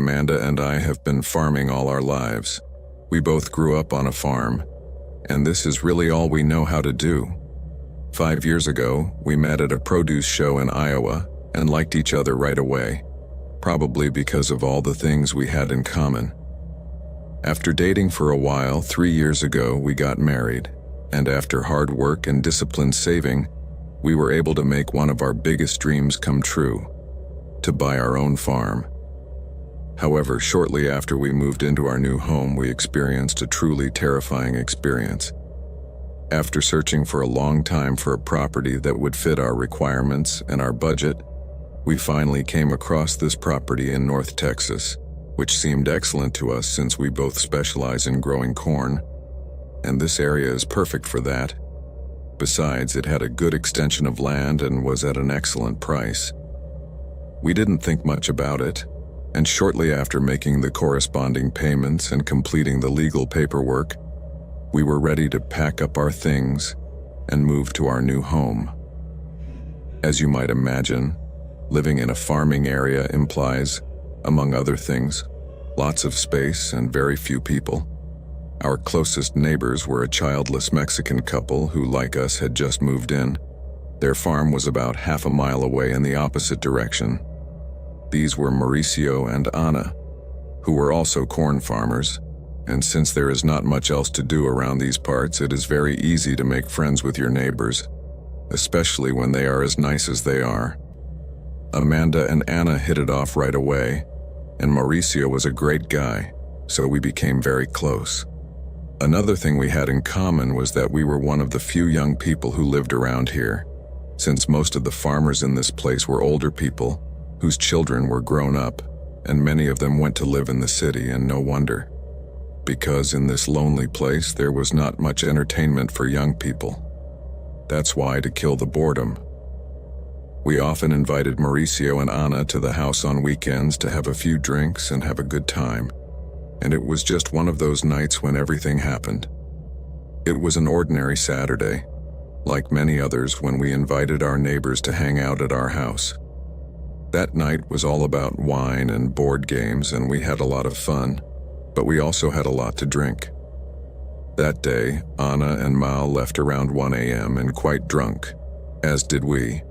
Amanda and I have been farming all our lives. We both grew up on a farm, and this is really all we know how to do. 5 years ago, we met at a produce show in Iowa and liked each other right away, probably because of all the things we had in common. After dating for a while, 3 years ago, we got married, and after hard work and disciplined saving, we were able to make one of our biggest dreams come true: to buy our own farm. However, shortly after we moved into our new home, we experienced a truly terrifying experience. After searching for a long time for a property that would fit our requirements and our budget, we finally came across this property in North Texas, which seemed excellent to us since we both specialize in growing corn, and this area is perfect for that. Besides, it had a good extension of land and was at an excellent price. We didn't think much about it, and shortly after making the corresponding payments and completing the legal paperwork, we were ready to pack up our things and move to our new home. As you might imagine, living in a farming area implies, among other things, lots of space and very few people. Our closest neighbors were a childless Mexican couple who, like us, had just moved in. Their farm was about half a mile away in the opposite direction. These were Mauricio and Ana, who were also corn farmers, and since there is not much else to do around these parts, it is very easy to make friends with your neighbors, especially when they are as nice as they are. Amanda and Ana hit it off right away, and Mauricio was a great guy, so we became very close. Another thing we had in common was that we were one of the few young people who lived around here, since most of the farmers in this place were older people whose children were grown up, and many of them went to live in the city, and no wonder, because in this lonely place there was not much entertainment for young people. That's why, to kill the boredom, we often invited Mauricio and Ana to the house on weekends to have a few drinks and have a good time, and it was just one of those nights when everything happened. It was an ordinary Saturday, like many others, when we invited our neighbors to hang out at our house. That night was all about wine and board games, and we had a lot of fun, but we also had a lot to drink. That day, Ana and Mal left around 1 a.m. and quite drunk, as did we.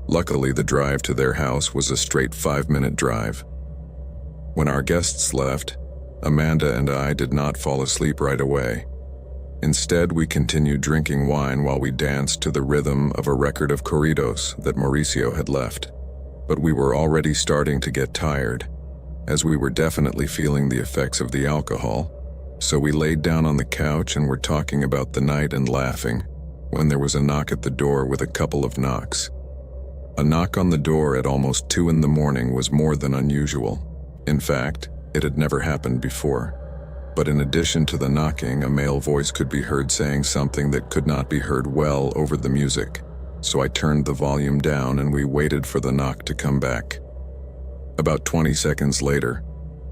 Luckily, the drive to their house was a straight 5-minute drive. When our guests left, Amanda and I did not fall asleep right away. Instead, we continued drinking wine while we danced to the rhythm of a record of corridos that Mauricio had left. But we were already starting to get tired, as we were definitely feeling the effects of the alcohol, so we laid down on the couch and were talking about the night and laughing, when there was a knock at the door with a couple of knocks. A knock on the door at almost 2 in the morning was more than unusual. In fact, it had never happened before. But in addition to the knocking, a male voice could be heard saying something that could not be heard well over the music. So I turned the volume down and we waited for the knock to come back. About 20 seconds later,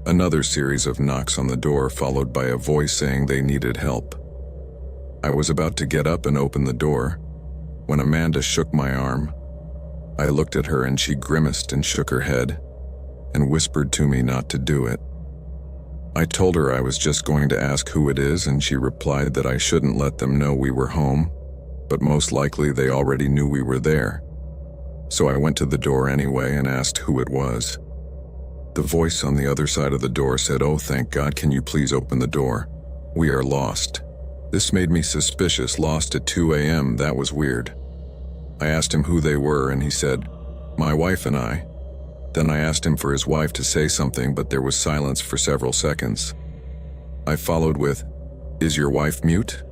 another series of knocks on the door, followed by a voice saying they needed help. I was about to get up and open the door when Amanda shook my arm. I looked at her and she grimaced and shook her head and whispered to me not to do it. I told her I was just going to ask who it is, and she replied that I shouldn't let them know we were home, but most likely they already knew we were there. So I went to the door anyway and asked who it was. The voice on the other side of the door said, "Oh, thank God, can you please open the door? We are lost." This made me suspicious. Lost at 2 a.m., that was weird. I asked him who they were and he said, "My wife and I." Then I asked him for his wife to say something, but there was silence for several seconds. I followed with, "Is your wife mute?"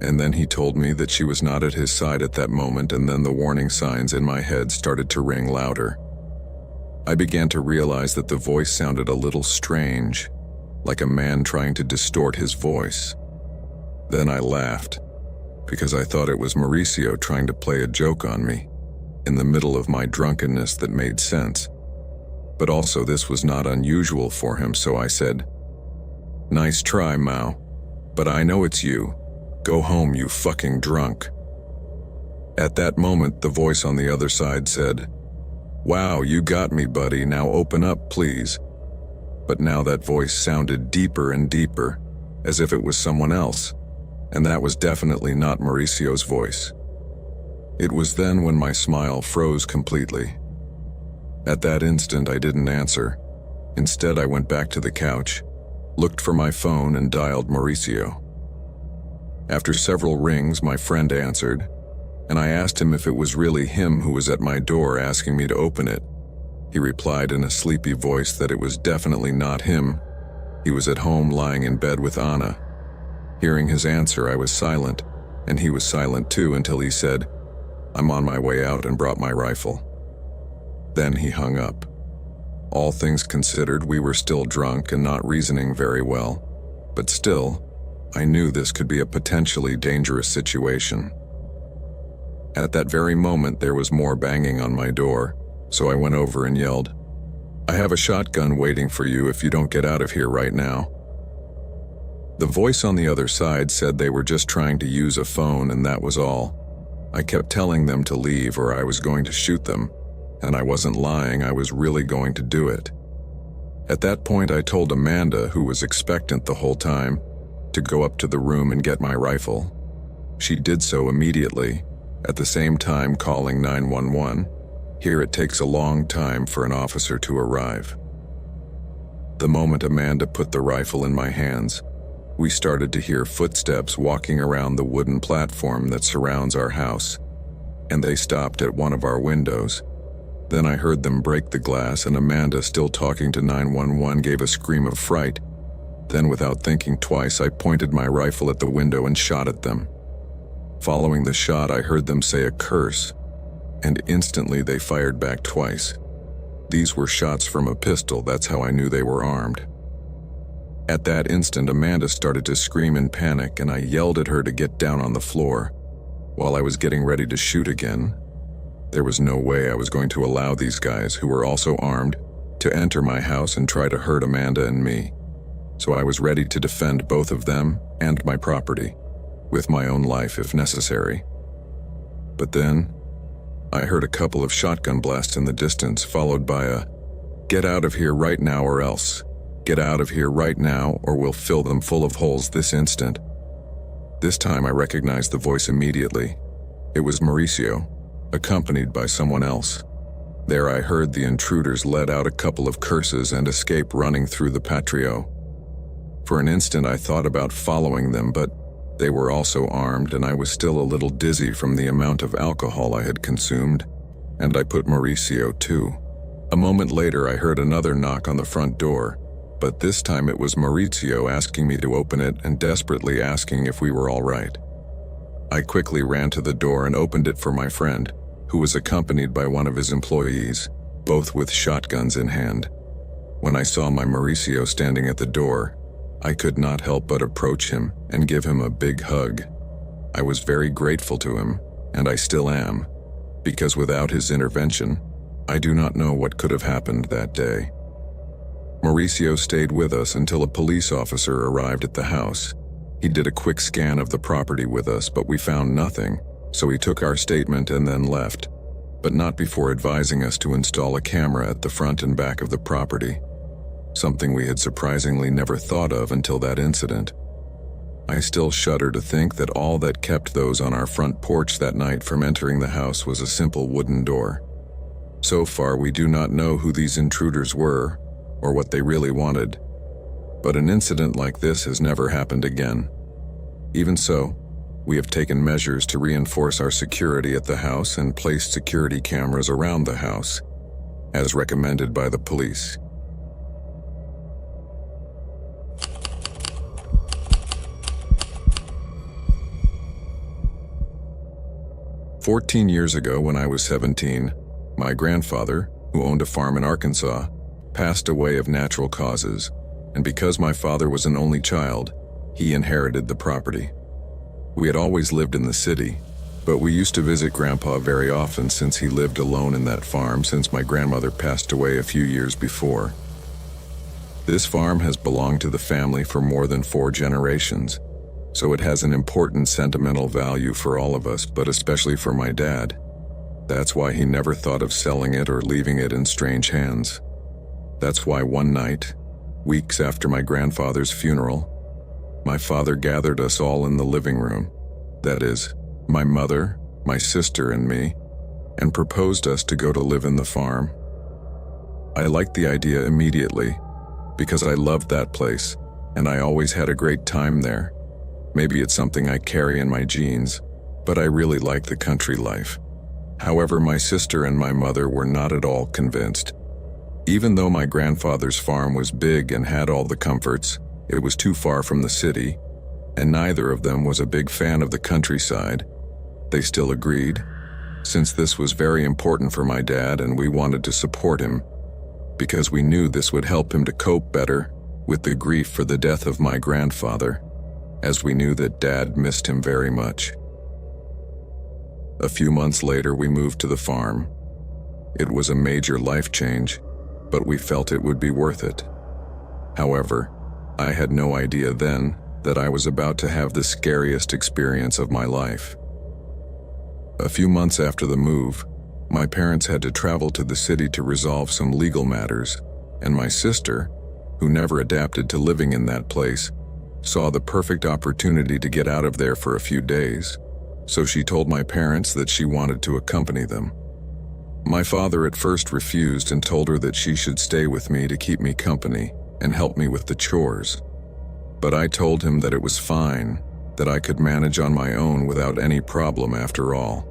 And then he told me that she was not at his side at that moment, and then the warning signs in my head started to ring louder. I began to realize that the voice sounded a little strange, like a man trying to distort his voice. Then I laughed, because I thought it was Mauricio trying to play a joke on me, in the middle of my drunkenness that made sense. But also this was not unusual for him, so I said, "Nice try, Mao, but I know it's you. Go home, you fucking drunk." At that moment, the voice on the other side said, "Wow, you got me, buddy. Now open up, please." But now that voice sounded deeper and deeper, as if it was someone else, and that was definitely not Mauricio's voice. It was then when my smile froze completely. At that instant, I didn't answer. Instead, I went back to the couch, looked for my phone, and dialed Mauricio. After several rings, my friend answered, and I asked him if it was really him who was at my door asking me to open it. He replied in a sleepy voice that it was definitely not him. He was at home lying in bed with Anna. Hearing his answer, I was silent, and he was silent too until he said, "I'm on my way out and brought my rifle." Then he hung up. All things considered, we were still drunk and not reasoning very well, but still, I knew this could be a potentially dangerous situation. At that very moment, there was more banging on my door, so I went over and yelled, "I have a shotgun waiting for you if you don't get out of here right now." The voice on the other side said they were just trying to use a phone and that was all. I kept telling them to leave or I was going to shoot them, and I wasn't lying, I was really going to do it. At that point, I told Amanda, who was expectant the whole time, to go up to the room and get my rifle. She did so immediately, at the same time calling 911. Here it takes a long time for an officer to arrive. The moment Amanda put the rifle in my hands, we started to hear footsteps walking around the wooden platform that surrounds our house, and they stopped at one of our windows. Then I heard them break the glass, and Amanda, still talking to 911, gave a scream of fright. Then, without thinking twice, I pointed my rifle at the window and shot at them. Following the shot, I heard them say a curse, and instantly they fired back twice. These were shots from a pistol, that's how I knew they were armed. At that instant, Amanda started to scream in panic, and I yelled at her to get down on the floor. While I was getting ready to shoot again, there was no way I was going to allow these guys, who were also armed, to enter my house and try to hurt Amanda and me. So I was ready to defend both of them and my property, with my own life if necessary. But then, I heard a couple of shotgun blasts in the distance, followed by a, "Get out of here right now or else. Get out of here right now or we'll fill them full of holes this instant." This time I recognized the voice immediately. It was Mauricio, accompanied by someone else. There I heard the intruders let out a couple of curses and escape running through the patio. For an instant I thought about following them, but they were also armed and I was still a little dizzy from the amount of alcohol I had consumed, and I put Mauricio too. A moment later I heard another knock on the front door, but this time it was Mauricio asking me to open it and desperately asking if we were all right. I quickly ran to the door and opened it for my friend, who was accompanied by one of his employees, both with shotguns in hand. When I saw my Mauricio standing at the door, I could not help but approach him and give him a big hug. I was very grateful to him, and I still am, because without his intervention, I do not know what could have happened that day. Mauricio stayed with us until a police officer arrived at the house. He did a quick scan of the property with us, but we found nothing, so he took our statement and then left, but not before advising us to install a camera at the front and back of the property, something we had surprisingly never thought of until that incident. I still shudder to think that all that kept those on our front porch that night from entering the house was a simple wooden door. So far, we do not know who these intruders were or what they really wanted, but an incident like this has never happened again. Even so, we have taken measures to reinforce our security at the house and placed security cameras around the house, as recommended by the police. "14 years ago, when I was 17, my grandfather, who owned a farm in Arkansas, passed away of natural causes, and because my father was an only child, he inherited the property. We had always lived in the city, but we used to visit Grandpa very often since he lived alone in that farm since my grandmother passed away a few years before. This farm has belonged to the family for more than 4 generations, so it has an important sentimental value for all of us, but especially for my dad. That's why he never thought of selling it or leaving it in strange hands. That's why one night, Weeks after my grandfather's funeral, my father gathered us all in the living room, that is, my mother, my sister, and me, and proposed us to go to live in the farm. I liked the idea immediately, because I loved that place, and I always had a great time there. Maybe it's something I carry in my genes, but I really like the country life. However, my sister and my mother were not at all convinced. Even though my grandfather's farm was big and had all the comforts, it was too far from the city, and neither of them was a big fan of the countryside. They still agreed, since this was very important for my dad and we wanted to support him, because we knew this would help him to cope better with the grief for the death of my grandfather, as we knew that Dad missed him very much. A few months later, we moved to the farm. It was a major life change, but we felt it would be worth it. However, I had no idea then that I was about to have the scariest experience of my life. A few months after the move, my parents had to travel to the city to resolve some legal matters, and my sister, who never adapted to living in that place, saw the perfect opportunity to get out of there for a few days, so she told my parents that she wanted to accompany them. My father at first refused and told her that she should stay with me to keep me company and help me with the chores. But I told him that it was fine, that I could manage on my own without any problem after all.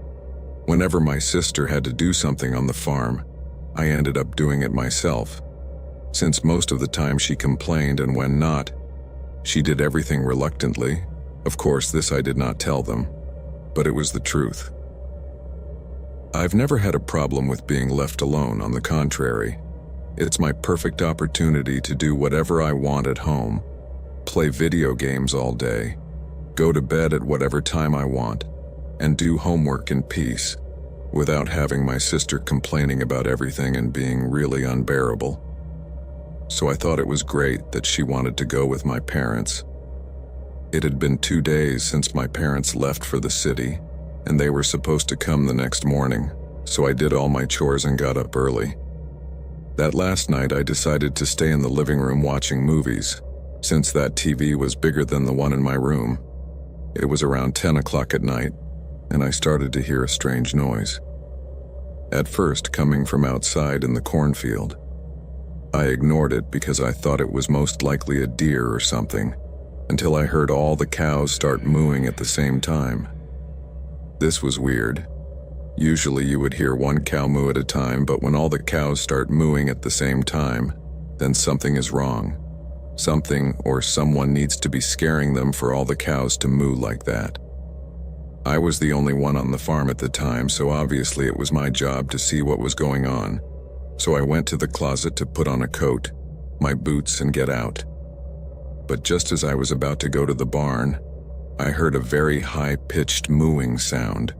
Whenever my sister had to do something on the farm, I ended up doing it myself. Since most of the time she complained, and when not, she did everything reluctantly. Of course, this I did not tell them, but it was the truth. I've never had a problem with being left alone. On the contrary, it's my perfect opportunity to do whatever I want at home, play video games all day, go to bed at whatever time I want, and do homework in peace, without having my sister complaining about everything and being really unbearable. So I thought it was great that she wanted to go with my parents. It had been 2 days since my parents left for the city, and they were supposed to come the next morning, so I did all my chores and got up early. That last night I decided to stay in the living room watching movies, since that TV was bigger than the one in my room. It was around 10 o'clock at night, and I started to hear a strange noise. At first, coming from outside in the cornfield. I ignored it because I thought it was most likely a deer or something, until I heard all the cows start mooing at the same time. This was weird. Usually you would hear one cow moo at a time, but when all the cows start mooing at the same time, then something is wrong. Something or someone needs to be scaring them for all the cows to moo like that. I was the only one on the farm at the time, so obviously it was my job to see what was going on. So I went to the closet to put on a coat, my boots, and get out. But just as I was about to go to the barn, I heard a very high-pitched mooing sound.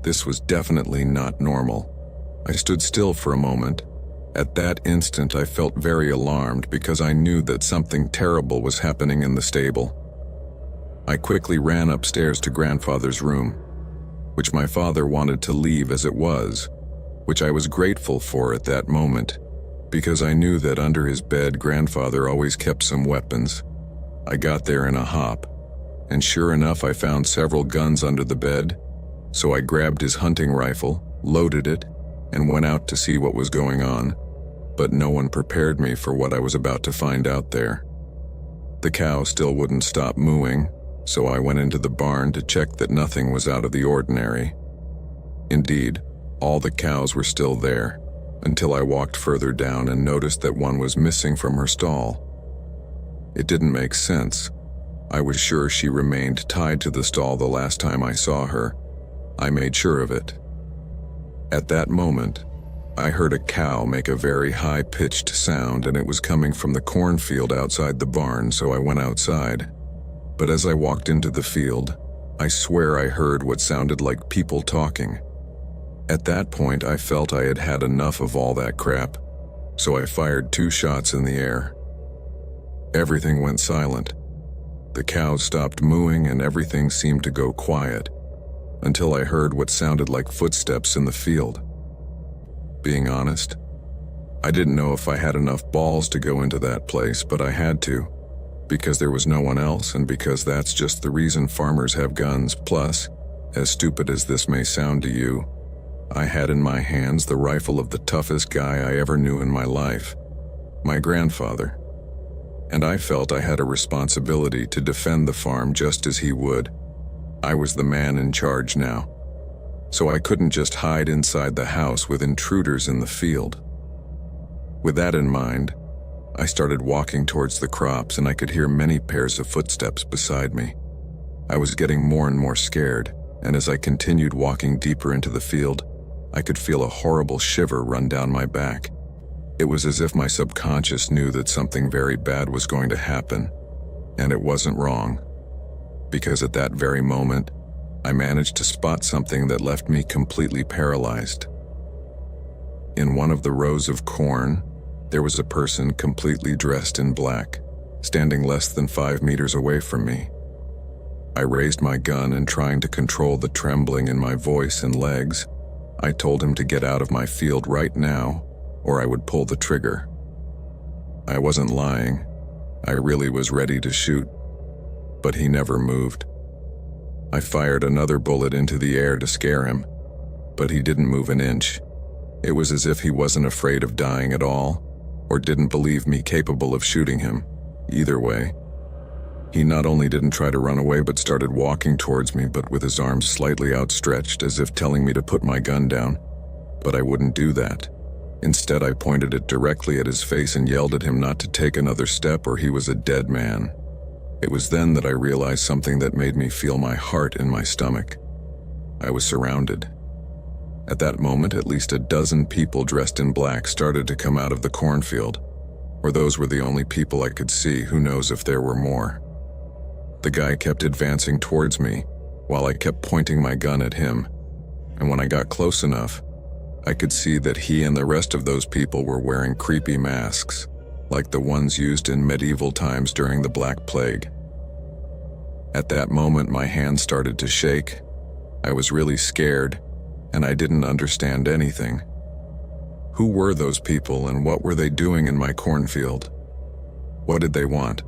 This was definitely not normal. I stood still for a moment. At that instant, I felt very alarmed because I knew that something terrible was happening in the stable. I quickly ran upstairs to grandfather's room, which my father wanted to leave as it was, which I was grateful for at that moment, because I knew that under his bed grandfather always kept some weapons. I got there in a hop, and sure enough I found several guns under the bed, so I grabbed his hunting rifle, loaded it, and went out to see what was going on, but no one prepared me for what I was about to find out there. The cow still wouldn't stop mooing, so I went into the barn to check that nothing was out of the ordinary. Indeed, all the cows were still there, until I walked further down and noticed that one was missing from her stall. It didn't make sense. I was sure she remained tied to the stall the last time I saw her. I made sure of it. At that moment, I heard a cow make a very high-pitched sound, and it was coming from the cornfield outside the barn, so I went outside. But as I walked into the field, I swear I heard what sounded like people talking. At that point, I felt I had had enough of all that crap, so I fired 2 shots in the air. Everything went silent. The cows stopped mooing and everything seemed to go quiet, until I heard what sounded like footsteps in the field. Being honest, I didn't know if I had enough balls to go into that place, but I had to, because there was no one else and because that's just the reason farmers have guns. Plus, as stupid as this may sound to you, I had in my hands the rifle of the toughest guy I ever knew in my life, my grandfather. And I felt I had a responsibility to defend the farm just as he would. I was the man in charge now, so I couldn't just hide inside the house with intruders in the field. With that in mind, I started walking towards the crops and I could hear many pairs of footsteps beside me. I was getting more and more scared, and as I continued walking deeper into the field, I could feel a horrible shiver run down my back. It was as if my subconscious knew that something very bad was going to happen, and it wasn't wrong, because at that very moment, I managed to spot something that left me completely paralyzed. In one of the rows of corn, there was a person completely dressed in black, standing less than 5 meters away from me. I raised my gun and, trying to control the trembling in my voice and legs, I told him to get out of my field right now, or I would pull the trigger. I wasn't lying. I really was ready to shoot, but he never moved. I fired another bullet into the air to scare him, but he didn't move an inch. It was as if he wasn't afraid of dying at all, or didn't believe me capable of shooting him. Either way, he not only didn't try to run away but started walking towards me, but with his arms slightly outstretched as if telling me to put my gun down. But I wouldn't do that. Instead, I pointed it directly at his face and yelled at him not to take another step or he was a dead man. It was then that I realized something that made me feel my heart in my stomach. I was surrounded. At that moment, at least a dozen people dressed in black started to come out of the cornfield. Or those were the only people I could see. Who knows if there were more. The guy kept advancing towards me, while I kept pointing my gun at him. And when I got close enough, I could see that he and the rest of those people were wearing creepy masks, like the ones used in medieval times during the Black Plague. At that moment, my hands started to shake. I was really scared, and I didn't understand anything. Who were those people and what were they doing in my cornfield? What did they want?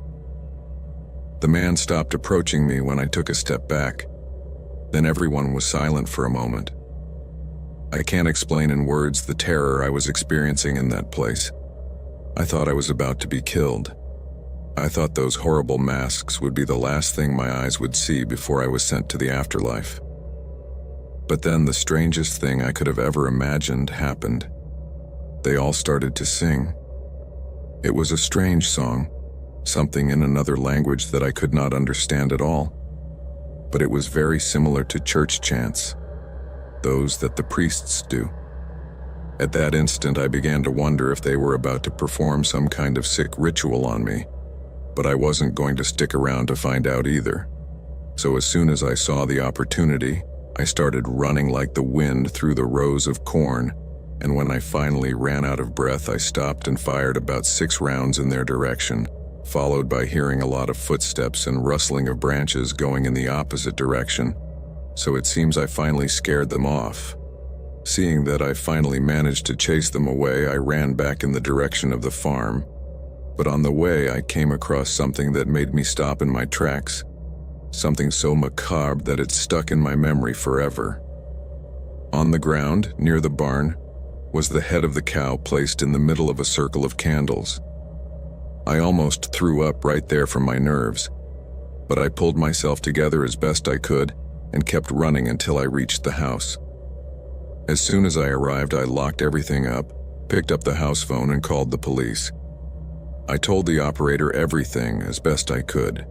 The man stopped approaching me when I took a step back. Then everyone was silent for a moment. I can't explain in words the terror I was experiencing in that place. I thought I was about to be killed. I thought those horrible masks would be the last thing my eyes would see before I was sent to the afterlife. But then the strangest thing I could have ever imagined happened. They all started to sing. It was a strange song, something in another language that I could not understand at all. But it was very similar to church chants, those that the priests do. At that instant, I began to wonder if they were about to perform some kind of sick ritual on me, but I wasn't going to stick around to find out either. So as soon as I saw the opportunity, I started running like the wind through the rows of corn, and when I finally ran out of breath, I stopped and fired about 6 rounds in their direction, followed by hearing a lot of footsteps and rustling of branches going in the opposite direction. So it seems I finally scared them off. Seeing that I finally managed to chase them away, I ran back in the direction of the farm. But on the way, I came across something that made me stop in my tracks. Something so macabre that it stuck in my memory forever. On the ground, near the barn, was the head of the cow placed in the middle of a circle of candles. I almost threw up right there from my nerves, but I pulled myself together as best I could and kept running until I reached the house. As soon as I arrived, I locked everything up, picked up the house phone and called the police. I told the operator everything as best I could.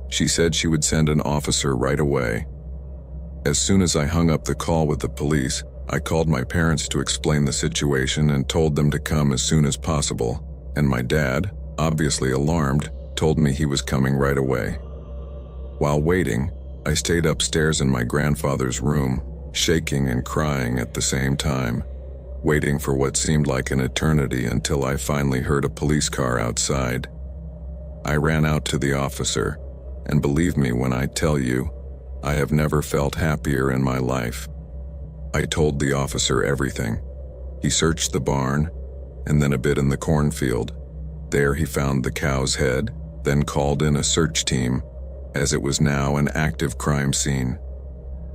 She said she would send an officer right away. As soon as I hung up the call with the police, I called my parents to explain the situation and told them to come as soon as possible, and my dad, obviously alarmed, told me he was coming right away. While waiting, I stayed upstairs in my grandfather's room, shaking and crying at the same time, waiting for what seemed like an eternity until I finally heard a police car outside. I ran out to the officer, and believe me when I tell you, I have never felt happier in my life. I told the officer everything. He searched the barn, and then a bit in the cornfield. There he found the cow's head, then called in a search team, as it was now an active crime scene.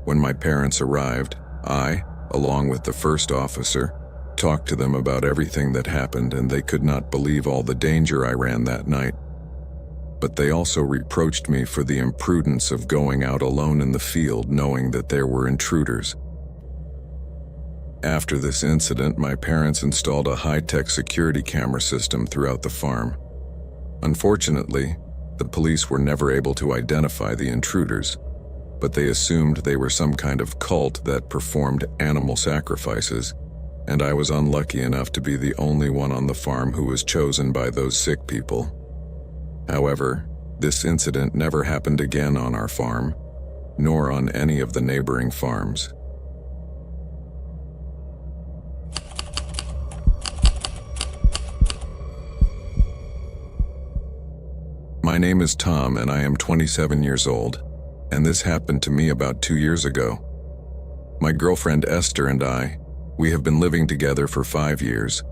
When my parents arrived, I, along with the first officer, talked to them about everything that happened, and they could not believe all the danger I ran that night. But they also reproached me for the imprudence of going out alone in the field knowing that there were intruders. After this incident, my parents installed a high-tech security camera system throughout the farm. Unfortunately, the police were never able to identify the intruders, but they assumed they were some kind of cult that performed animal sacrifices, and I was unlucky enough to be the only one on the farm who was chosen by those sick people. However, this incident never happened again on our farm, nor on any of the neighboring farms. My name is Tom and I am 27 years old, and this happened to me about 2 years ago. My girlfriend Esther and we have been living together for 5 years,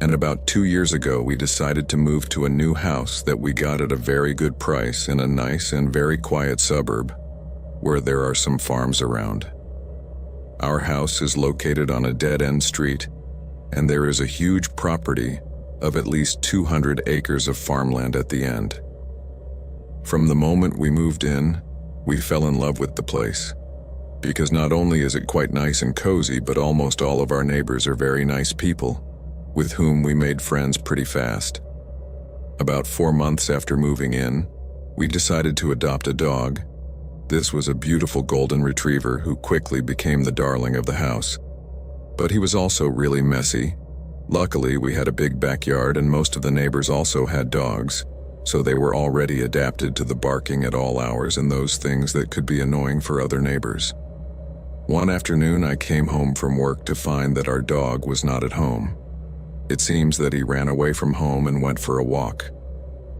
and about 2 years ago we decided to move to a new house that we got at a very good price in a nice and very quiet suburb, where there are some farms around. Our house is located on a dead-end street, and there is a huge property of at least 200 acres of farmland at the end. From the moment we moved in, we fell in love with the place, because not only is it quite nice and cozy, but almost all of our neighbors are very nice people, with whom we made friends pretty fast. About 4 months after moving in, we decided to adopt a dog. This was a beautiful golden retriever who quickly became the darling of the house. But he was also really messy. Luckily, we had a big backyard and most of the neighbors also had dogs, so they were already adapted to the barking at all hours and those things that could be annoying for other neighbors. One afternoon, I came home from work to find that our dog was not at home. It seems that he ran away from home and went for a walk.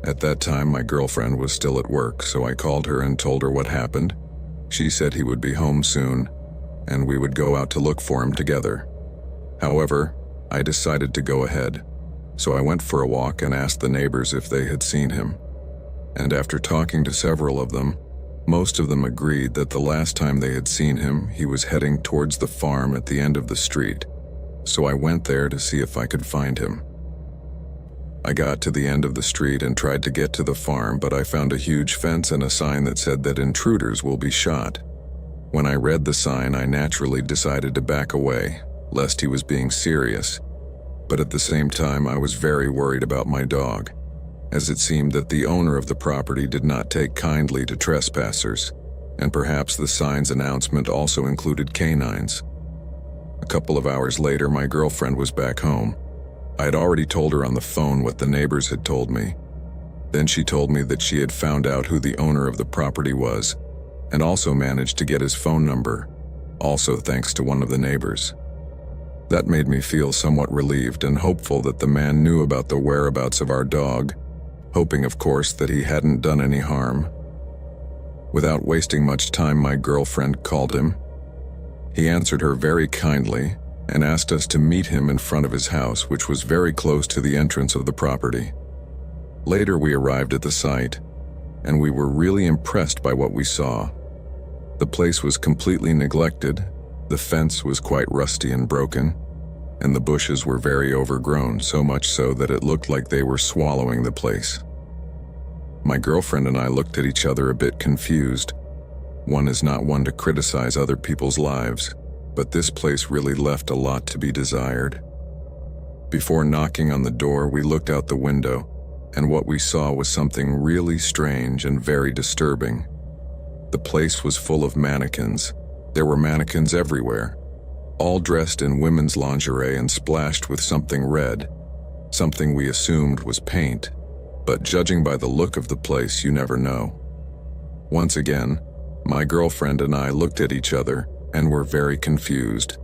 At that time, my girlfriend was still at work, so I called her and told her what happened. She said he would be home soon, and we would go out to look for him together. However, I decided to go ahead, so I went for a walk and asked the neighbors if they had seen him. And after talking to several of them, most of them agreed that the last time they had seen him, he was heading towards the farm at the end of the street. So I went there to see if I could find him. I got to the end of the street and tried to get to the farm, but I found a huge fence and a sign that said that intruders will be shot. When I read the sign, I naturally decided to back away, lest he was being serious. But at the same time, I was very worried about my dog, as it seemed that the owner of the property did not take kindly to trespassers, and perhaps the sign's announcement also included canines. A couple of hours later, my girlfriend was back home. I had already told her on the phone what the neighbors had told me. Then she told me that she had found out who the owner of the property was, and also managed to get his phone number, also thanks to one of the neighbors. That made me feel somewhat relieved and hopeful that the man knew about the whereabouts of our dog, hoping, of course, that he hadn't done any harm. Without wasting much time, my girlfriend called him. He answered her very kindly and asked us to meet him in front of his house, which was very close to the entrance of the property. Later, we arrived at the site, and we were really impressed by what we saw. The place was completely neglected. The fence was quite rusty and broken, and the bushes were very overgrown, so much so that it looked like they were swallowing the place. My girlfriend and I looked at each other a bit confused. One is not one to criticize other people's lives, but this place really left a lot to be desired. Before knocking on the door, we looked out the window, and what we saw was something really strange and very disturbing. The place was full of mannequins. There were mannequins everywhere, all dressed in women's lingerie and splashed with something red, something we assumed was paint, but judging by the look of the place, you never know. Once again, my girlfriend and I looked at each other and were very confused,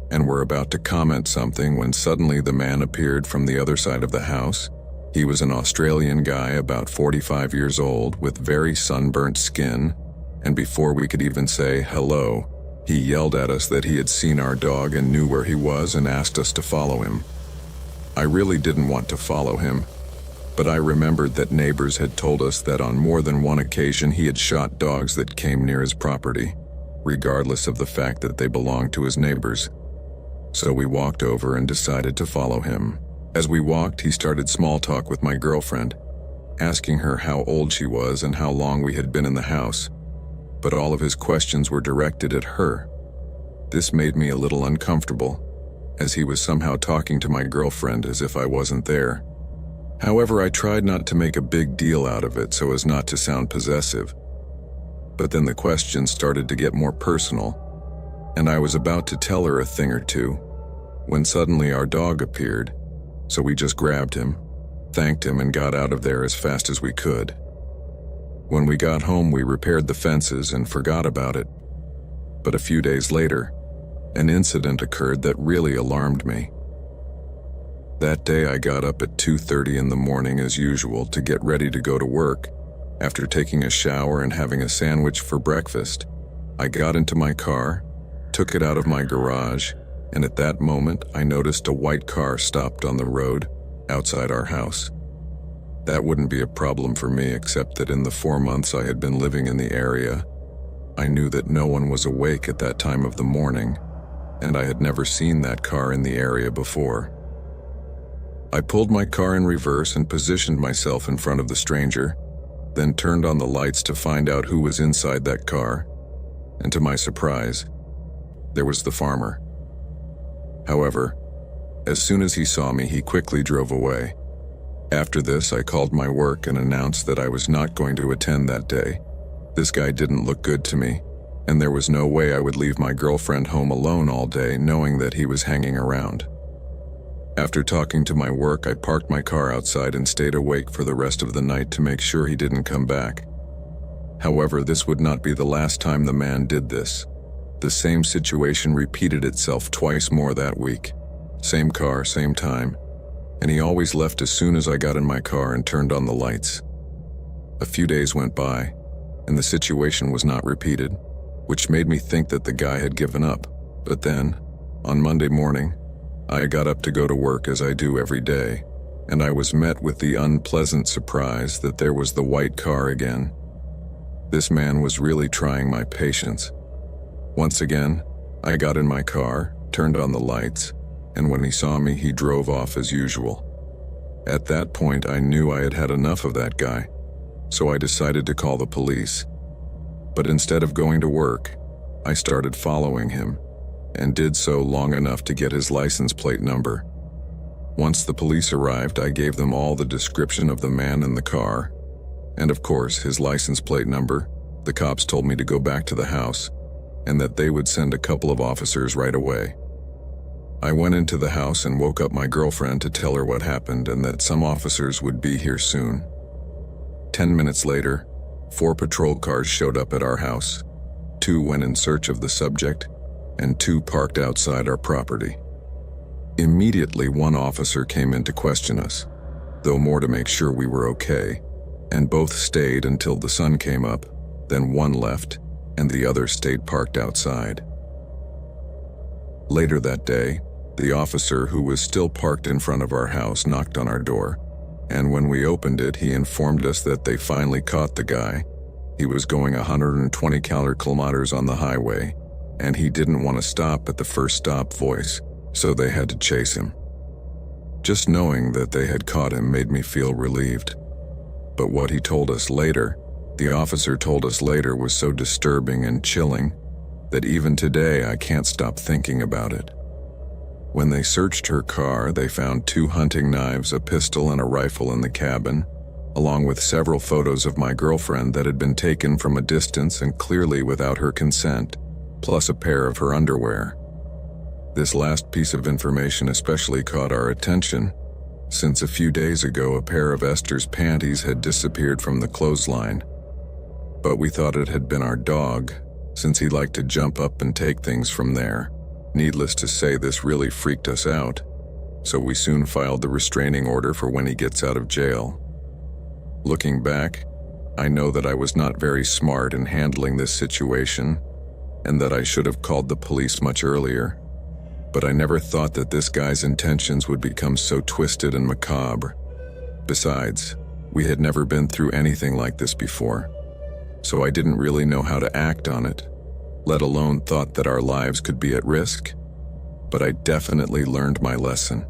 and were about to comment something when suddenly the man appeared from the other side of the house. He was an Australian guy about 45 years old with very sunburnt skin, and before we could even say hello, he yelled at us that he had seen our dog and knew where he was and asked us to follow him. I really didn't want to follow him, but I remembered that neighbors had told us that on more than one occasion he had shot dogs that came near his property, regardless of the fact that they belonged to his neighbors. So we walked over and decided to follow him. As we walked, he started small talk with my girlfriend, asking her how old she was and how long we had been in the house, but all of his questions were directed at her. This made me a little uncomfortable, as he was somehow talking to my girlfriend as if I wasn't there. However, I tried not to make a big deal out of it so as not to sound possessive. But then the questions started to get more personal, and I was about to tell her a thing or two, when suddenly our dog appeared, so we just grabbed him, thanked him, and got out of there as fast as we could. When we got home, we repaired the fences and forgot about it. But a few days later, an incident occurred that really alarmed me. That day I got up at 2:30 in the morning as usual to get ready to go to work. After taking a shower and having a sandwich for breakfast, I got into my car, took it out of my garage, and at that moment I noticed a white car stopped on the road outside our house. That wouldn't be a problem for me, except that in the 4 months I had been living in the area, I knew that no one was awake at that time of the morning, and I had never seen that car in the area before. I pulled my car in reverse and positioned myself in front of the stranger, then turned on the lights to find out who was inside that car, and to my surprise, there was the farmer. However, as soon as he saw me, he quickly drove away. After this, I called my work and announced that I was not going to attend that day. This guy didn't look good to me, and there was no way I would leave my girlfriend home alone all day knowing that he was hanging around. After talking to my work, I parked my car outside and stayed awake for the rest of the night to make sure he didn't come back. However, this would not be the last time the man did this. The same situation repeated itself twice more that week. Same car, same time, and he always left as soon as I got in my car and turned on the lights. A few days went by, and the situation was not repeated, which made me think that the guy had given up. But then, on Monday morning, I got up to go to work as I do every day, and I was met with the unpleasant surprise that there was the white car again. This man was really trying my patience. Once again, I got in my car, turned on the lights, and when he saw me, he drove off as usual. At that point, I knew I had had enough of that guy, so I decided to call the police. But instead of going to work, I started following him, and did so long enough to get his license plate number. Once the police arrived, I gave them all the description of the man in the car, and of course his license plate number. The cops told me to go back to the house, and that they would send a couple of officers right away. I went into the house and woke up my girlfriend to tell her what happened and that some officers would be here soon. 10 minutes later, 4 patrol cars showed up at our house. 2 went in search of the subject, and 2 parked outside our property. Immediately, 1 officer came in to question us, though more to make sure we were okay, and both stayed until the sun came up, then 1 left, and the other stayed parked outside. Later that day, the officer who was still parked in front of our house knocked on our door, and when we opened it, he informed us that they finally caught the guy. He was going 120 kilometers on the highway, and he didn't want to stop at the first stop voice, so they had to chase him. Just knowing that they had caught him made me feel relieved. But what he told us later, the officer told us later, was so disturbing and chilling that even today I can't stop thinking about it. When they searched her car, they found 2 hunting knives, a pistol, and a rifle in the cabin, along with several photos of my girlfriend that had been taken from a distance and clearly without her consent, plus a pair of her underwear. This last piece of information especially caught our attention, since a few days ago a pair of Esther's panties had disappeared from the clothesline. But we thought it had been our dog, since he liked to jump up and take things from there. Needless to say, this really freaked us out, so we soon filed the restraining order for when he gets out of jail. Looking back, I know that I was not very smart in handling this situation, and that I should have called the police much earlier. but I never thought that this guy's intentions would become so twisted and macabre. Besides, we had never been through anything like this before, so I didn't really know how to act on it, let alone thought that our lives could be at risk. But I definitely learned my lesson.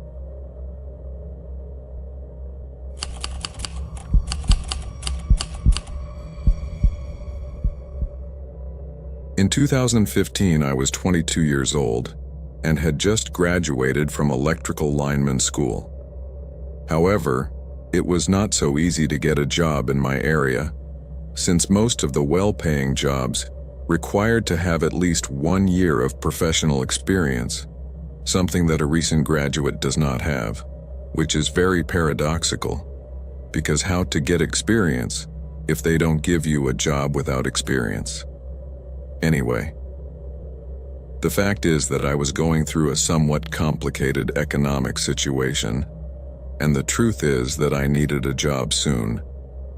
In 2015, I was 22 years old and had just graduated from electrical lineman school. However, it was not so easy to get a job in my area, since most of the well-paying jobs required to have at least 1 year of professional experience, something that a recent graduate does not have, which is very paradoxical, because how to get experience if they don't give you a job without experience? Anyway, the fact is that I was going through a somewhat complicated economic situation, and the truth is that I needed a job soon,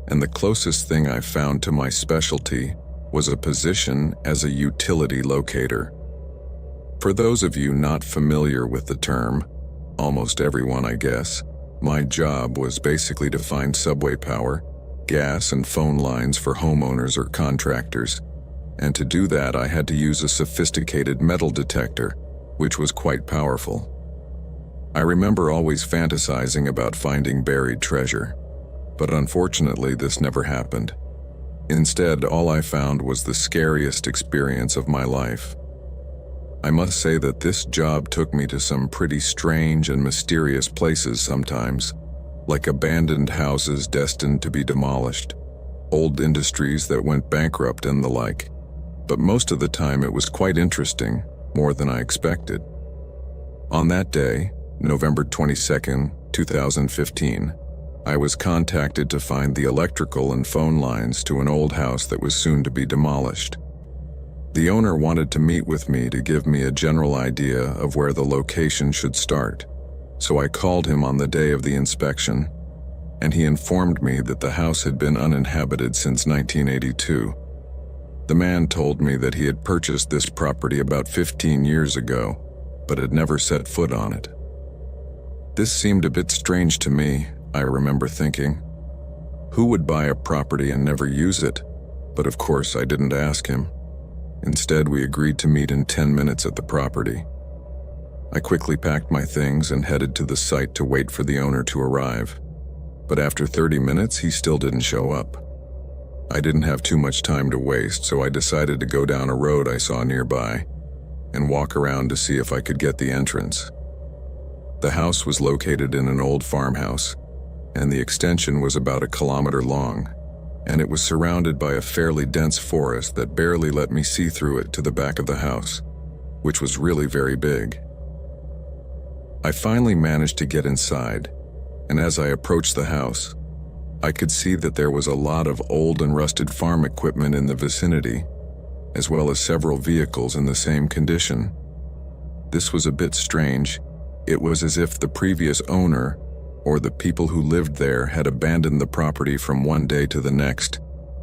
and the closest thing I found to my specialty was a position as a utility locator. For those of you not familiar with the term, almost everyone I guess, my job was basically to find subway power, gas and phone lines for homeowners or contractors, and to do that I had to use a sophisticated metal detector, which was quite powerful. I remember always fantasizing about finding buried treasure, but unfortunately this never happened. Instead, all I found was the scariest experience of my life. I must say that this job took me to some pretty strange and mysterious places sometimes, like abandoned houses destined to be demolished, old industries that went bankrupt and the like. But most of the time it was quite interesting, more than I expected. On that day, November 22nd, 2015, I was contacted to find the electrical and phone lines to an old house that was soon to be demolished. The owner wanted to meet with me to give me a general idea of where the location should start, so I called him on the day of the inspection, and he informed me that the house had been uninhabited since 1982. The man told me that he had purchased this property about 15 years ago, but had never set foot on it. This seemed a bit strange to me, I remember thinking. Who would buy a property and never use it? But of course I didn't ask him. Instead, we agreed to meet in 10 minutes at the property. I quickly packed my things and headed to the site to wait for the owner to arrive. But after 30 minutes, he still didn't show up. I didn't have too much time to waste, so I decided to go down a road I saw nearby and walk around to see if I could get the entrance. The house was located in an old farmhouse, and the extension was about 1 kilometer long, and it was surrounded by a fairly dense forest that barely let me see through it to the back of the house, which was really very big. I finally managed to get inside, and as I approached the house, I could see that there was a lot of old and rusted farm equipment in the vicinity, as well as several vehicles in the same condition. This was a bit strange. It was as if the previous owner, or the people who lived there, had abandoned the property from one day to the next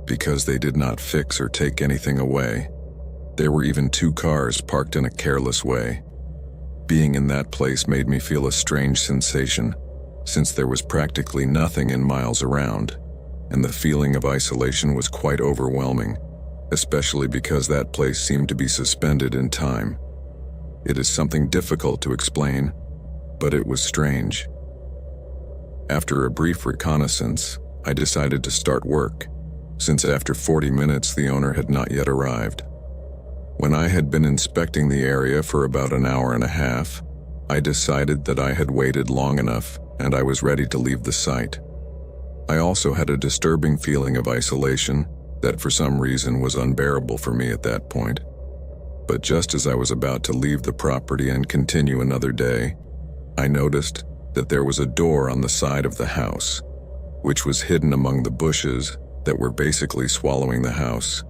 because they did not fix or take anything away. There were even 2 cars parked in a careless way. Being in that place made me feel a strange sensation, since there was practically nothing in miles around, and the feeling of isolation was quite overwhelming, especially because that place seemed to be suspended in time. It is something difficult to explain, but it was strange. After a brief reconnaissance, I decided to start work, since after 40 minutes the owner had not yet arrived. When I had been inspecting the area for about an hour and a half, I decided that I had waited long enough and I was ready to leave the site. I also had a disturbing feeling of isolation that for some reason was unbearable for me at that point. But just as I was about to leave the property and continue another day, I noticed that there was a door on the side of the house, which was hidden among the bushes that were basically swallowing the house.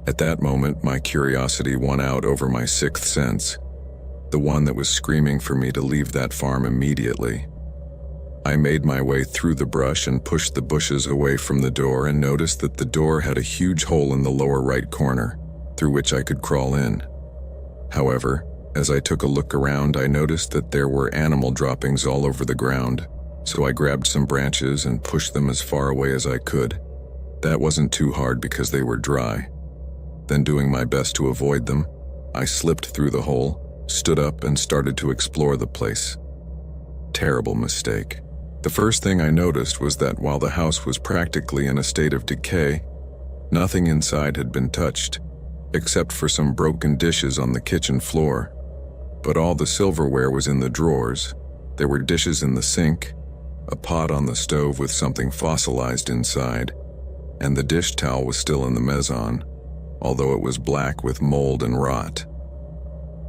At that moment, my curiosity won out over my 6th sense, the one that was screaming for me to leave that farm immediately. I made my way through the brush and pushed the bushes away from the door and noticed that the door had a huge hole in the lower right corner, through which I could crawl in. However, As I took a look around, I noticed that there were animal droppings all over the ground, so I grabbed some branches and pushed them as far away as I could. That wasn't too hard because they were dry. Then, doing my best to avoid them, I slipped through the hole, stood up, and started to explore the place. Terrible mistake. The first thing I noticed was that while the house was practically in a state of decay, nothing inside had been touched, except for some broken dishes on the kitchen floor. But all the silverware was in the drawers. There were dishes in the sink, a pot on the stove with something fossilized inside, and the dish towel was still in the maison, although it was black with mold and rot.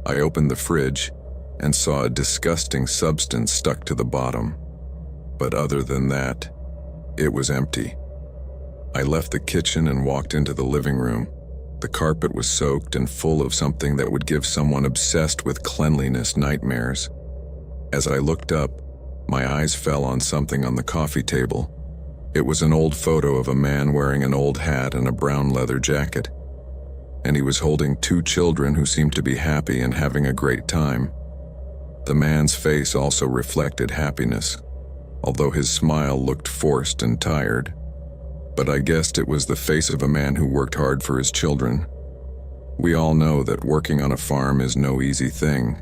I opened the fridge and saw a disgusting substance stuck to the bottom. But other than that, it was empty. I left the kitchen and walked into the living room. The carpet was soaked and full of something that would give someone obsessed with cleanliness nightmares. As I looked up, my eyes fell on something on the coffee table. It was an old photo of a man wearing an old hat and a brown leather jacket, and he was holding two children who seemed to be happy and having a great time. The man's face also reflected happiness, although his smile looked forced and tired. But I guessed it was the face of a man who worked hard for his children. We all know that working on a farm is no easy thing.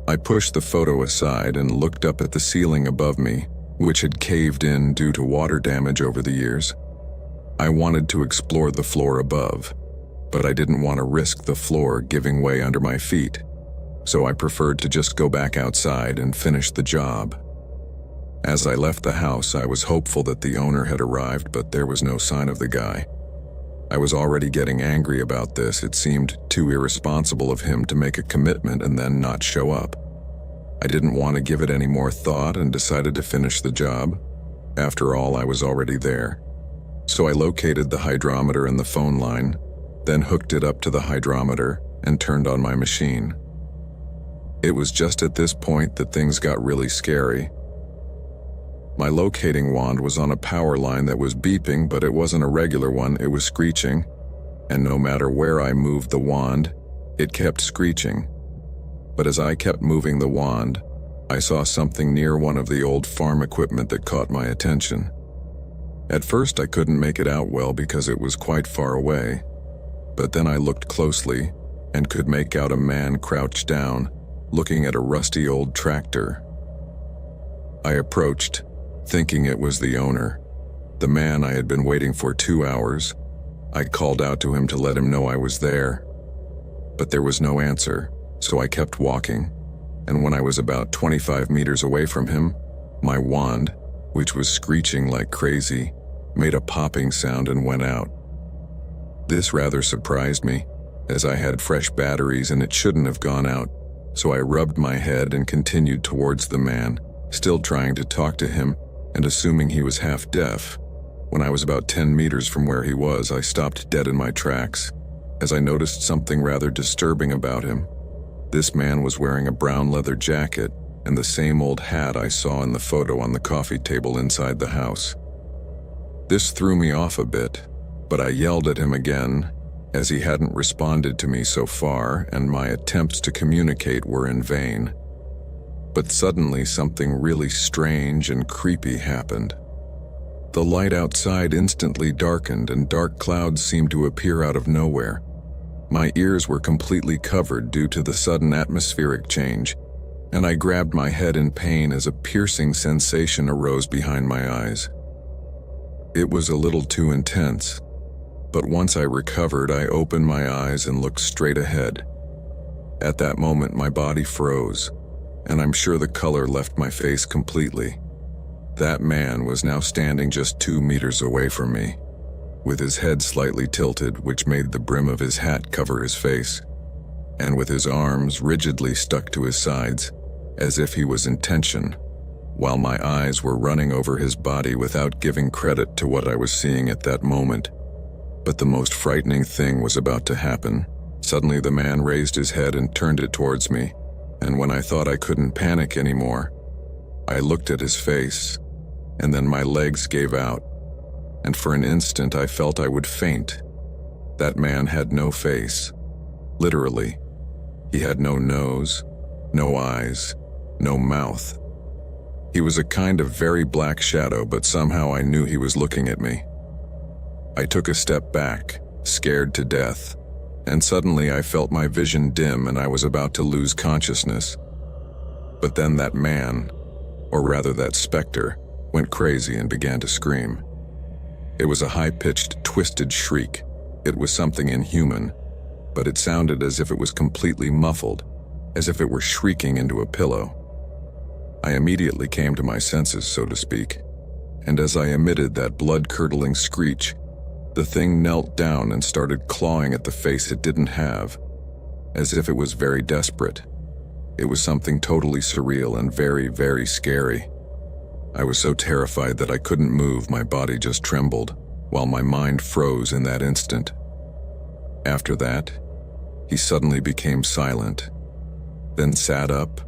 I pushed the photo aside and looked up at the ceiling above me, which had caved in due to water damage over the years. I wanted to explore the floor above, but I didn't want to risk the floor giving way under my feet, so I preferred to just go back outside and finish the job. As I left the house, I was hopeful that the owner had arrived, but there was no sign of the guy. I was already getting angry about this. It seemed too irresponsible of him to make a commitment and then not show up. I didn't want to give it any more thought and decided to finish the job. After all, I was already there. So I located the hydrometer and the phone line, then hooked it up to the hydrometer and turned on my machine. It was just at this point that things got really scary. My locating wand was on a power line that was beeping, but it wasn't a regular one, it was screeching, and no matter where I moved the wand, it kept screeching. But as I kept moving the wand, I saw something near one of the old farm equipment that caught my attention. At first I couldn't make it out well because it was quite far away, but then I looked closely and could make out a man crouched down, looking at a rusty old tractor. I approached, thinking it was the owner, the man I had been waiting for 2 hours. I called out to him to let him know I was there, but there was no answer, so I kept walking, and when I was about 25 meters away from him, my wand, which was screeching like crazy, made a popping sound and went out. This rather surprised me, as I had fresh batteries and it shouldn't have gone out, so I rubbed my head and continued towards the man, still trying to talk to him and assuming he was half deaf. When I was about 10 meters from where he was, I stopped dead in my tracks, as I noticed something rather disturbing about him. This man was wearing a brown leather jacket and the same old hat I saw in the photo on the coffee table inside the house. This threw me off a bit, but I yelled at him again, as he hadn't responded to me so far and my attempts to communicate were in vain. But suddenly something really strange and creepy happened. The light outside instantly darkened and dark clouds seemed to appear out of nowhere. My ears were completely covered due to the sudden atmospheric change, and I grabbed my head in pain as a piercing sensation arose behind my eyes. It was a little too intense, but once I recovered, I opened my eyes and looked straight ahead. At that moment, my body froze, and I'm sure the color left my face completely. That man was now standing just 2 meters away from me, with his head slightly tilted, which made the brim of his hat cover his face, and with his arms rigidly stuck to his sides, as if he was in tension, while my eyes were running over his body without giving credit to what I was seeing at that moment. But the most frightening thing was about to happen. Suddenly the man raised his head and turned it towards me, and when I thought I couldn't panic anymore, I looked at his face, and then my legs gave out, and for an instant I felt I would faint. That man had no face. Literally. He had no nose, no eyes, no mouth. He was a kind of very black shadow, but somehow I knew he was looking at me. I took a step back, scared to death, and suddenly I felt my vision dim and I was about to lose consciousness. But then that man, or rather that specter, went crazy and began to scream. It was a high-pitched, twisted shriek. It was something inhuman, but it sounded as if it was completely muffled, as if it were shrieking into a pillow. I immediately came to my senses, so to speak, and as I emitted that blood-curdling screech, the thing knelt down and started clawing at the face it didn't have, as if it was very desperate. It was something totally surreal and very, very scary. I was so terrified that I couldn't move. My body just trembled, while my mind froze in that instant. After that, he suddenly became silent, then sat up,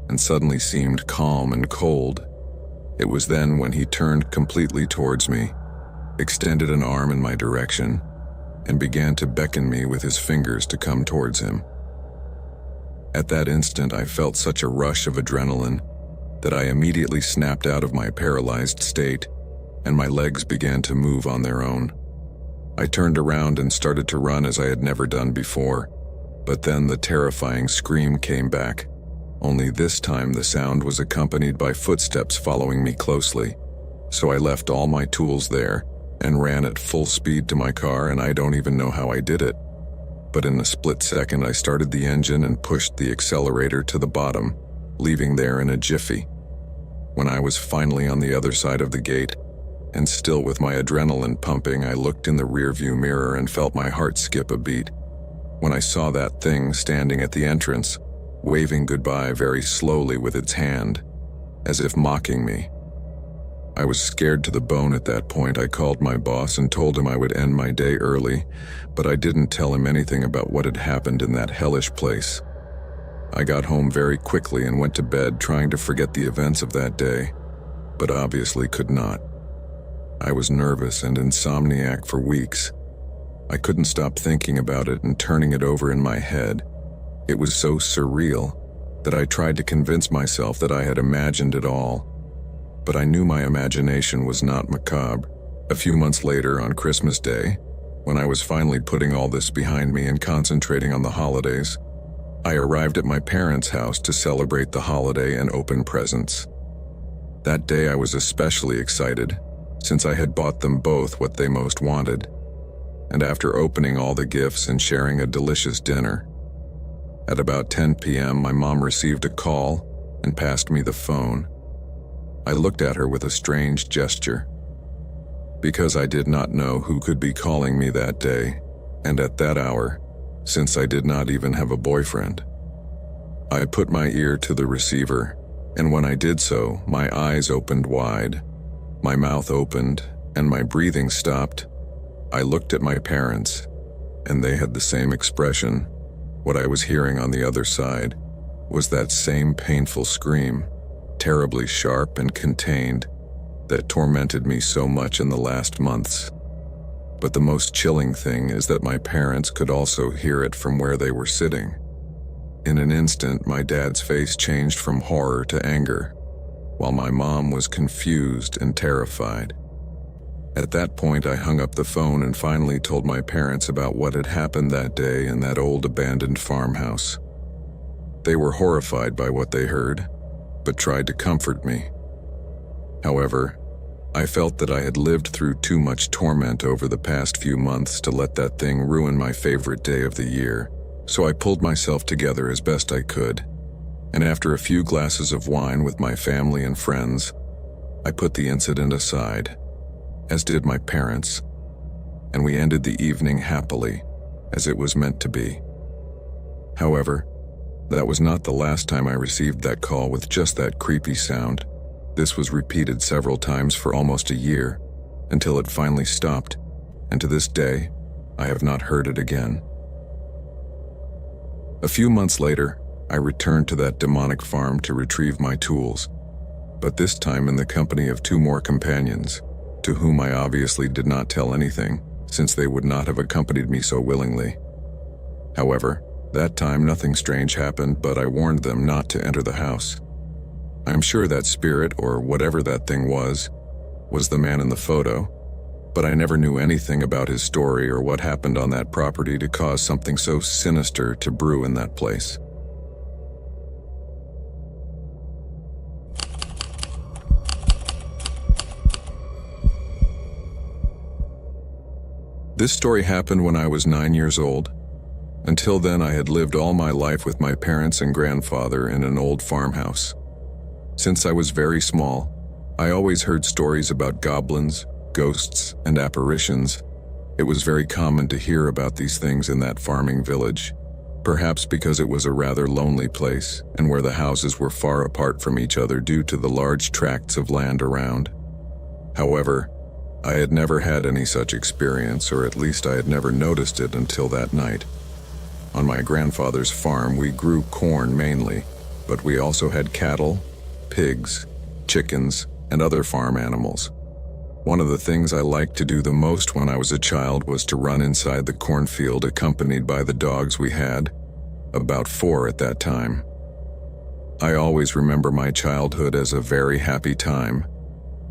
and suddenly seemed calm and cold. It was then when he turned completely towards me, extended an arm in my direction, and began to beckon me with his fingers to come towards him. At that instant, I felt such a rush of adrenaline that I immediately snapped out of my paralyzed state, and my legs began to move on their own. I turned around and started to run as I had never done before, but then the terrifying scream came back, only this time the sound was accompanied by footsteps following me closely. So I left all my tools there and ran at full speed to my car, and I don't even know how I did it. But in a split second I started the engine and pushed the accelerator to the bottom, leaving there in a jiffy. When I was finally on the other side of the gate, and still with my adrenaline pumping, I looked in the rearview mirror and felt my heart skip a beat when I saw that thing standing at the entrance, waving goodbye very slowly with its hand, as if mocking me. I was scared to the bone at that point. I called my boss and told him I would end my day early, but I didn't tell him anything about what had happened in that hellish place. I got home very quickly and went to bed trying to forget the events of that day, but obviously could not. I was nervous and insomniac for weeks. I couldn't stop thinking about it and turning it over in my head. It was so surreal that I tried to convince myself that I had imagined it all. But I knew my imagination was not macabre. A few months later, on Christmas Day, when I was finally putting all this behind me and concentrating on the holidays, I arrived at my parents' house to celebrate the holiday and open presents. That day I was especially excited, since I had bought them both what they most wanted. And after opening all the gifts and sharing a delicious dinner, at about 10 p.m. my mom received a call and passed me the phone. I looked at her with a strange gesture, because I did not know who could be calling me that day, and at that hour, since I did not even have a boyfriend. I put my ear to the receiver, and when I did so, my eyes opened wide, my mouth opened, and my breathing stopped. I looked at my parents, and they had the same expression. What I was hearing on the other side was that same painful scream, terribly sharp and contained, that tormented me so much in the last months. But the most chilling thing is that my parents could also hear it from where they were sitting. In an instant, my dad's face changed from horror to anger, while my mom was confused and terrified. At that point, I hung up the phone and finally told my parents about what had happened that day in that old abandoned farmhouse. They were horrified by what they heard, but tried to comfort me. However, I felt that I had lived through too much torment over the past few months to let that thing ruin my favorite day of the year, so I pulled myself together as best I could, and after a few glasses of wine with my family and friends, I put the incident aside, as did my parents, and we ended the evening happily, as it was meant to be. However, that was not the last time I received that call with just that creepy sound. This was repeated several times for almost a year, until it finally stopped, and to this day, I have not heard it again. A few months later, I returned to that demonic farm to retrieve my tools, but this time in the company of 2 more companions, to whom I obviously did not tell anything, since they would not have accompanied me so willingly. However, That time nothing strange happened, but I warned them not to enter the house. I'm sure that spirit, or whatever that thing was the man in the photo, but I never knew anything about his story or what happened on that property to cause something so sinister to brew in that place. This story happened when I was 9 years old. Until then, I had lived all my life with my parents and grandfather in an old farmhouse. Since I was very small, I always heard stories about goblins, ghosts, and apparitions. It was very common to hear about these things in that farming village, perhaps because it was a rather lonely place and where the houses were far apart from each other due to the large tracts of land around. However, I had never had any such experience, or at least I had never noticed it until that night. On my grandfather's farm, we grew corn mainly, but we also had cattle, pigs, chickens, and other farm animals. One of the things I liked to do the most when I was a child was to run inside the cornfield accompanied by the dogs we had, about 4 at that time. I always remember my childhood as a very happy time,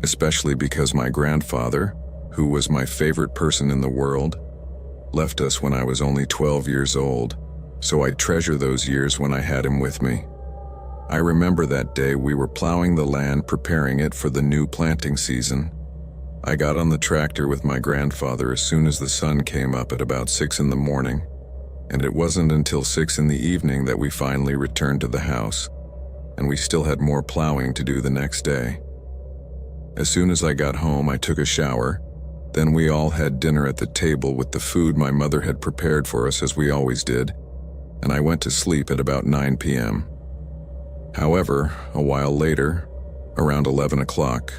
especially because my grandfather, who was my favorite person in the world, left us when I was only 12 years old, so I treasure those years when I had him with me. I remember that day we were plowing the land, preparing it for the new planting season. I got on the tractor with my grandfather as soon as the sun came up at about 6 in the morning, and it wasn't until 6 in the evening that we finally returned to the house, and we still had more plowing to do the next day. As soon as I got home, I took a shower. Then we all had dinner at the table with the food my mother had prepared for us, as we always did, and I went to sleep at about 9 p.m. However, a while later, around 11 o'clock,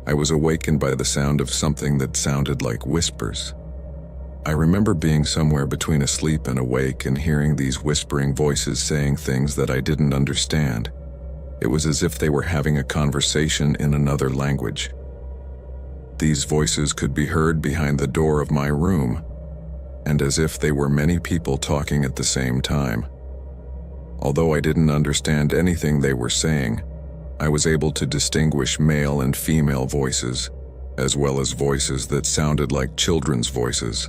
I was awakened by the sound of something that sounded like whispers. I remember being somewhere between asleep and awake and hearing these whispering voices saying things that I didn't understand. It was as if they were having a conversation in another language. These voices could be heard behind the door of my room, and as if they were many people talking at the same time. Although I didn't understand anything they were saying, I was able to distinguish male and female voices, as well as voices that sounded like children's voices.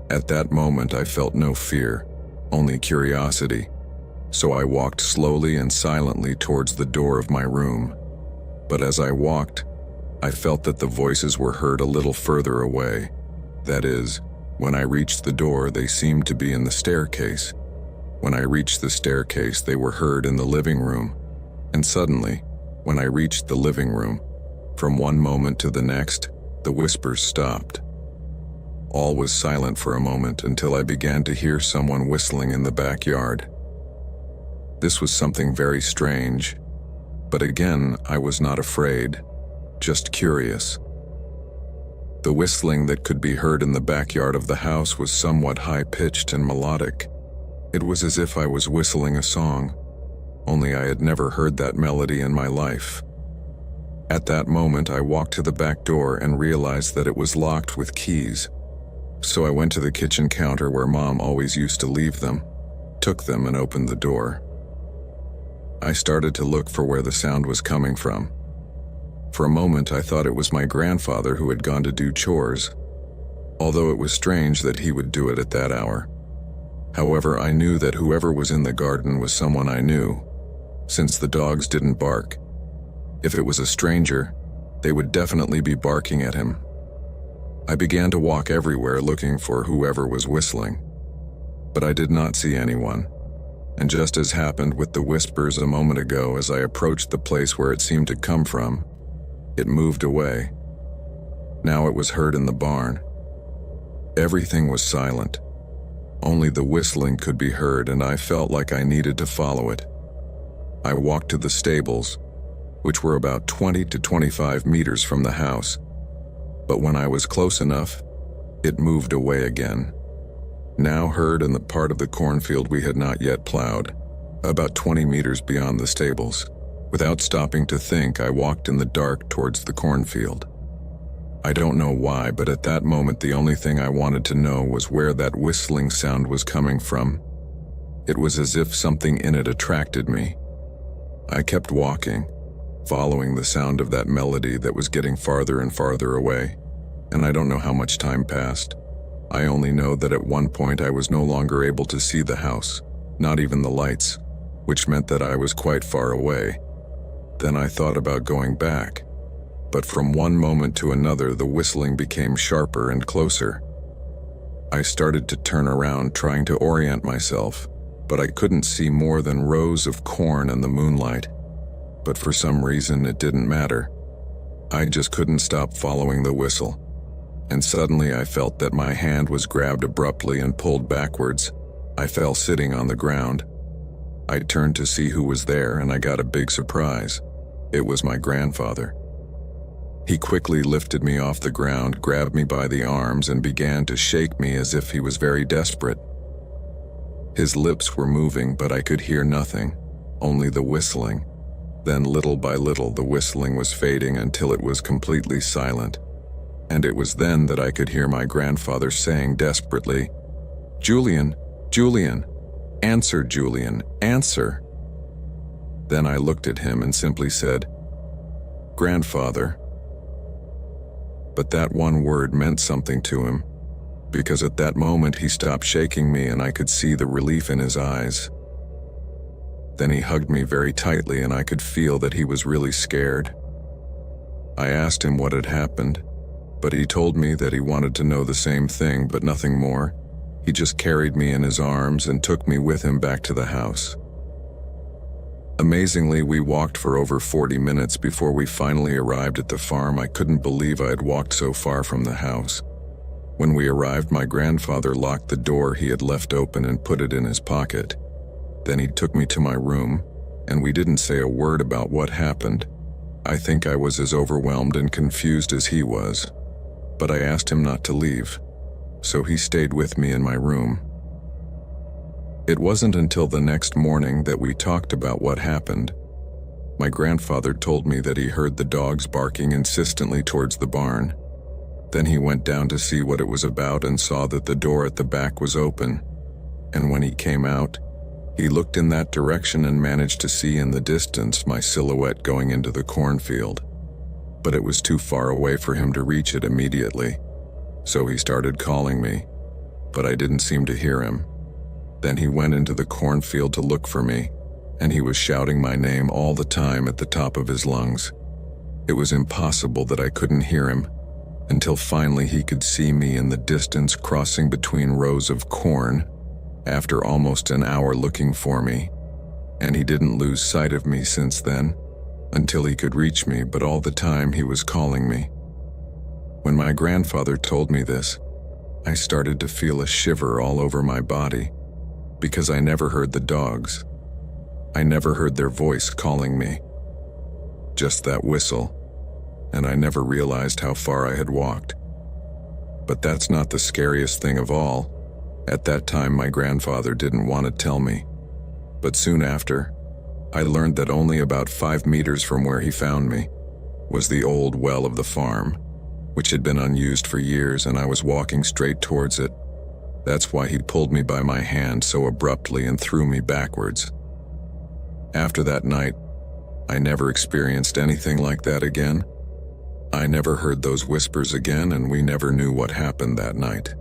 At that moment, I felt no fear, only curiosity, so I walked slowly and silently towards the door of my room. But as I walked, I felt that the voices were heard a little further away. That is, when I reached the door, they seemed to be in the staircase. When I reached the staircase, they were heard in the living room. And suddenly, when I reached the living room, from one moment to the next, the whispers stopped. All was silent for a moment until I began to hear someone whistling in the backyard. This was something very strange, but again, I was not afraid, just curious. The whistling that could be heard in the backyard of the house was somewhat high-pitched and melodic. It was as if I was whistling a song, only I had never heard that melody in my life. At that moment, I walked to the back door and realized that it was locked with keys. So I went to the kitchen counter where Mom always used to leave them, took them and opened the door. I started to look for where the sound was coming from. For a moment, I thought it was my grandfather who had gone to do chores, although it was strange that he would do it at that hour. However, I knew that whoever was in the garden was someone I knew, since the dogs didn't bark. If it was a stranger, they would definitely be barking at him. I began to walk everywhere looking for whoever was whistling, but I did not see anyone. And just as happened with the whispers a moment ago, as I approached the place where it seemed to come from, it moved away. Now it was heard in the barn. Everything was silent. Only the whistling could be heard, and I felt like I needed to follow it. I walked to the stables, which were about 20 to 25 meters from the house. But when I was close enough, it moved away again. Now heard in the part of the cornfield we had not yet plowed, about 20 meters beyond the stables. Without stopping to think, I walked in the dark towards the cornfield. I don't know why, but at that moment the only thing I wanted to know was where that whistling sound was coming from. It was as if something in it attracted me. I kept walking, following the sound of that melody that was getting farther and farther away, and I don't know how much time passed. I only know that at one point I was no longer able to see the house, not even the lights, which meant that I was quite far away. Then I thought about going back, but from one moment to another the whistling became sharper and closer. I started to turn around trying to orient myself, but I couldn't see more than rows of corn in the moonlight. But for some reason it didn't matter. I just couldn't stop following the whistle. And suddenly I felt that my hand was grabbed abruptly and pulled backwards. I fell sitting on the ground. I turned to see who was there and I got a big surprise. It was my grandfather. He quickly lifted me off the ground, grabbed me by the arms, and began to shake me as if he was very desperate. His lips were moving, but I could hear nothing, only the whistling. Then little by little the whistling was fading until it was completely silent. And it was then that I could hear my grandfather saying desperately, "Julian, Julian, answer, Julian, answer." Then I looked at him and simply said, "Grandfather." But that one word meant something to him, because at that moment he stopped shaking me and I could see the relief in his eyes. Then he hugged me very tightly and I could feel that he was really scared. I asked him what had happened, but he told me that he wanted to know the same thing, but nothing more. He just carried me in his arms and took me with him back to the house. Amazingly, we walked for over 40 minutes before we finally arrived at the farm. I couldn't believe I had walked so far from the house. When we arrived, my grandfather locked the door he had left open and put it in his pocket. Then he took me to my room, and we didn't say a word about what happened. I think I was as overwhelmed and confused as he was. But I asked him not to leave, so he stayed with me in my room. It wasn't until the next morning that we talked about what happened. My grandfather told me that he heard the dogs barking insistently towards the barn. Then he went down to see what it was about and saw that the door at the back was open. And when he came out, he looked in that direction and managed to see in the distance my silhouette going into the cornfield. But it was too far away for him to reach it immediately. So he started calling me, but I didn't seem to hear him. Then he went into the cornfield to look for me, and he was shouting my name all the time at the top of his lungs. It was impossible that I couldn't hear him, until finally he could see me in the distance crossing between rows of corn, after almost an hour looking for me. And he didn't lose sight of me since then, until he could reach me, but all the time he was calling me. When my grandfather told me this, I started to feel a shiver all over my body, because I never heard the dogs. I never heard their voice calling me. Just that whistle, and I never realized how far I had walked. But that's not the scariest thing of all. At that time, my grandfather didn't want to tell me. But soon after, I learned that only about 5 meters from where he found me was the old well of the farm, which had been unused for years, and I was walking straight towards it. That's why he pulled me by my hand so abruptly and threw me backwards. After that night, I never experienced anything like that again. I never heard those whispers again, and we never knew what happened that night.